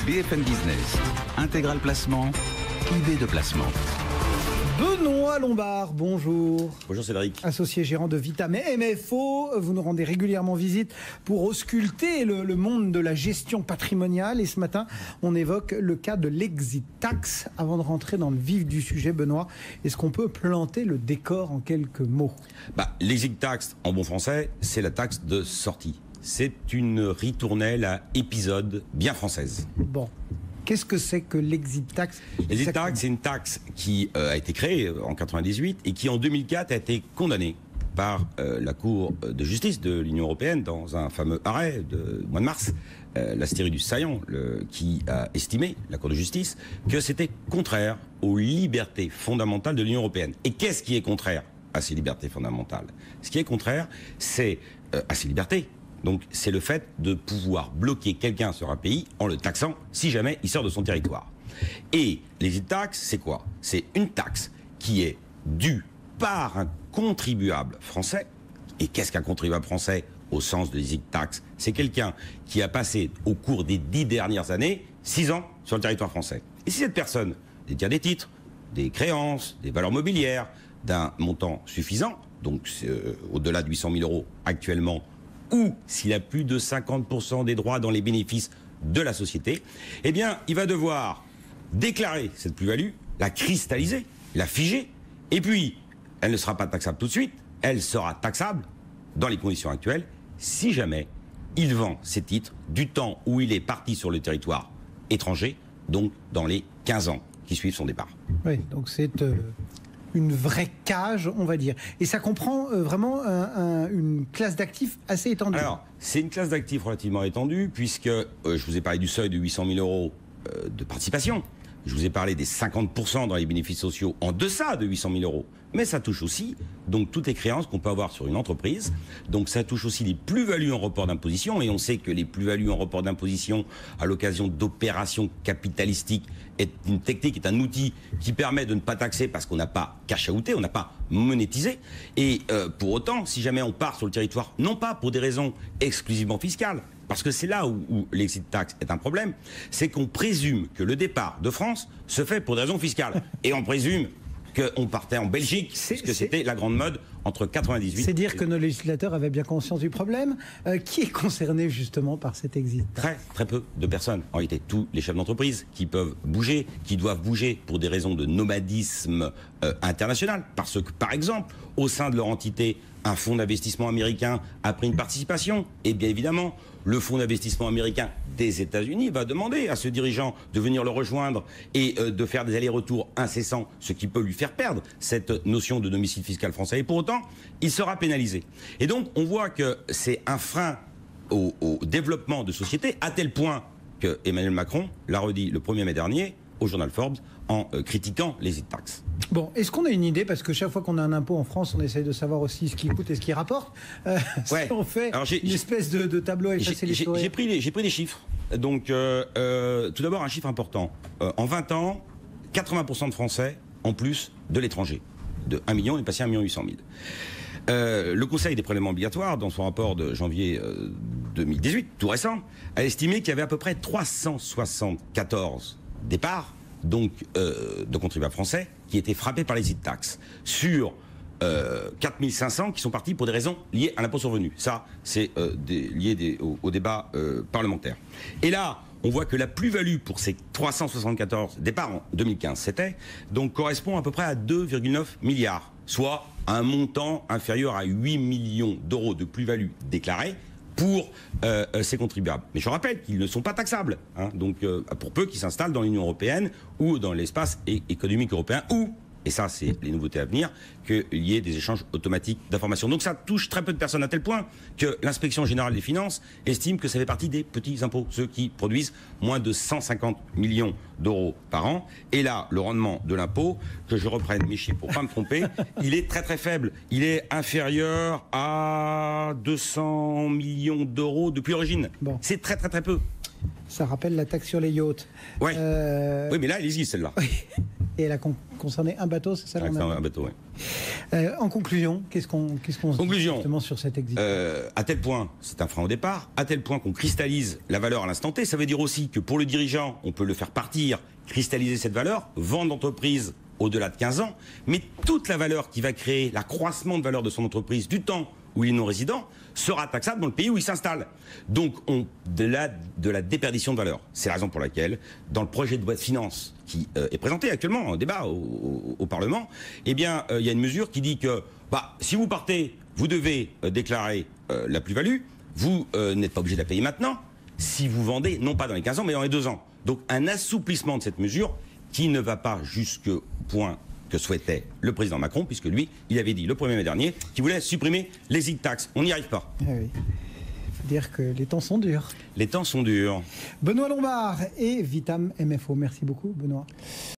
BFM Business, Intégral Placement, idée de placement. Benoît Lombard, bonjour. Bonjour Cédric. Associé gérant de Vitam MFO, vous nous rendez régulièrement visite pour ausculter le monde de la gestion patrimoniale. Et ce matin, on évoque le cas de l'exit tax. Avant de rentrer dans le vif du sujet, Benoît, est-ce qu'on peut planter le décor en quelques mots? L'exit tax, en bon français, c'est la taxe de sortie. C'est une ritournelle à épisode bien française. Bon. Qu'est-ce que c'est que l'exit tax? L'exit tax, c'est une taxe qui a été créée en 98 et qui en 2004 a été condamnée par la Cour de justice de l'Union européenne dans un fameux arrêt du mois de mars, l'Astérudus Saillant, qui a estimé, la Cour de justice, que c'était contraire aux libertés fondamentales de l'Union européenne. Et qu'est-ce qui est contraire à ces libertés fondamentales? Ce qui est contraire, c'est à ces libertés. Donc c'est le fait de pouvoir bloquer quelqu'un sur un pays en le taxant si jamais il sort de son territoire. Et l'exit tax, c'est quoi? C'est une taxe qui est due par un contribuable français. Et qu'est-ce qu'un contribuable français au sens de l'exit tax? C'est quelqu'un qui a passé au cours des 10 dernières années 6 ans sur le territoire français. Et si cette personne détient des titres, des créances, des valeurs mobilières d'un montant suffisant, donc au-delà de 800 000 euros actuellement, ou s'il a plus de 50% des droits dans les bénéfices de la société, eh bien, il va devoir déclarer cette plus-value, la cristalliser, la figer, et puis, elle ne sera pas taxable tout de suite, elle sera taxable, dans les conditions actuelles, si jamais il vend ses titres du temps où il est parti sur le territoire étranger, donc dans les 15 ans qui suivent son départ. Oui, donc c'est une vraie cage, on va dire. Et ça comprend vraiment une classe d'actifs assez étendue. Alors, c'est une classe d'actifs relativement étendue, puisque je vous ai parlé du seuil de 800 000 euros de participation. Je vous ai parlé des 50% dans les bénéfices sociaux en deçà de 800 000 euros. Mais ça touche aussi donc toutes les créances qu'on peut avoir sur une entreprise. Donc ça touche aussi les plus-values en report d'imposition. Et on sait que les plus-values en report d'imposition à l'occasion d'opérations capitalistiques est une technique, est un outil qui permet de ne pas taxer parce qu'on n'a pas cash-outé, on n'a pas monétisé. Et pour autant, si jamais on part sur le territoire, non pas pour des raisons exclusivement fiscales, parce que c'est là où l'exit tax est un problème, c'est qu'on présume que le départ de France se fait pour des raisons fiscales. Et on présume qu'on partait en Belgique, parce que c'était la grande mode entre 98... C'est dire que nos législateurs avaient bien conscience du problème. Qui est concerné justement par cet exit tax? Très peu de personnes. En réalité, tous les chefs d'entreprise qui peuvent bouger, qui doivent bouger pour des raisons de nomadisme international. Parce que, par exemple, au sein de leur entité, un fonds d'investissement américain a pris une participation. Et bien évidemment, le fonds d'investissement américain des États-Unis va demander à ce dirigeant de venir le rejoindre et de faire des allers-retours incessants, ce qui peut lui faire perdre cette notion de domicile fiscal français. Et pour autant, il sera pénalisé. Et donc, on voit que c'est un frein au développement de sociétés, à tel point que Emmanuel Macron l'a redit le 1er mai dernier au journal Forbes en critiquant les exit tax. Bon, est-ce qu'on a une idée, parce que chaque fois qu'on a un impôt en France, on essaye de savoir aussi ce qui coûte et ce qui rapporte. Si on fait une espèce de tableau à effacer les j'ai pris des chiffres. Donc, tout d'abord, un chiffre important. En 20 ans, 80% de Français en plus de l'étranger. De 1 million, on est passé à 1 800 000. Le Conseil des prélèvements obligatoires, dans son rapport de janvier 2018, tout récent, a estimé qu'il y avait à peu près 374 départs donc, de contribuables français qui étaient frappés par les exit tax sur 4 500 qui sont partis pour des raisons liées à l'impôt sur le revenu. Ça, c'est lié au débat parlementaire. Et là, on voit que la plus-value pour ces 374 départs en 2015, c'était, donc correspond à peu près à 2,9 milliards, soit un montant inférieur à 8 millions d'euros de plus-value déclarée pour ces contribuables. Mais je rappelle qu'ils ne sont pas taxables, hein, donc pour peu qu'ils s'installent dans l'Union européenne ou dans l'espace économique européen, ou, et ça c'est les nouveautés à venir, qu'il y ait des échanges automatiques d'informations. Donc ça touche très peu de personnes à tel point que l'inspection générale des finances estime que ça fait partie des petits impôts, ceux qui produisent moins de 150 millions d'euros par an. Et là, le rendement de l'impôt, que je reprenne mes chiffres pour pas me tromper, il est très très faible. Il est inférieur à 200 millions d'euros depuis l'origine. Bon. C'est très très très peu. Ça rappelle la taxe sur les yachts. Ouais. Oui, mais là, elle existe, celle-là. Et elle a concerné un bateau, c'est ça? Un bateau, oui. En conclusion, qu'est-ce qu'on se dit justement sur cet exit? À tel point, c'est un frein au départ, à tel point qu'on cristallise la valeur à l'instant T, ça veut dire aussi que pour le dirigeant, on peut le faire partir, cristalliser cette valeur, vendre l'entreprise au-delà de 15 ans, mais toute la valeur qui va créer l'accroissement de valeur de son entreprise du temps où il est non-résident sera taxable dans le pays où il s'installe. Donc, de la déperdition de valeur. C'est la raison pour laquelle, dans le projet de loi de finances qui est présenté actuellement en débat au Parlement, eh bien, il y a une mesure qui dit que si vous partez, vous devez déclarer la plus-value, vous n'êtes pas obligé de la payer maintenant, si vous vendez, non pas dans les 15 ans, mais dans les 2 ans. Donc, un assouplissement de cette mesure qui ne va pas jusqu'au point que souhaitait le président Macron, puisque lui, il avait dit le 1er mai dernier qu'il voulait supprimer l'exit tax. On n'y arrive pas. Ah oui. Faut dire que les temps sont durs. Les temps sont durs. Benoît Lombard et Vitam MFO. Merci beaucoup, Benoît.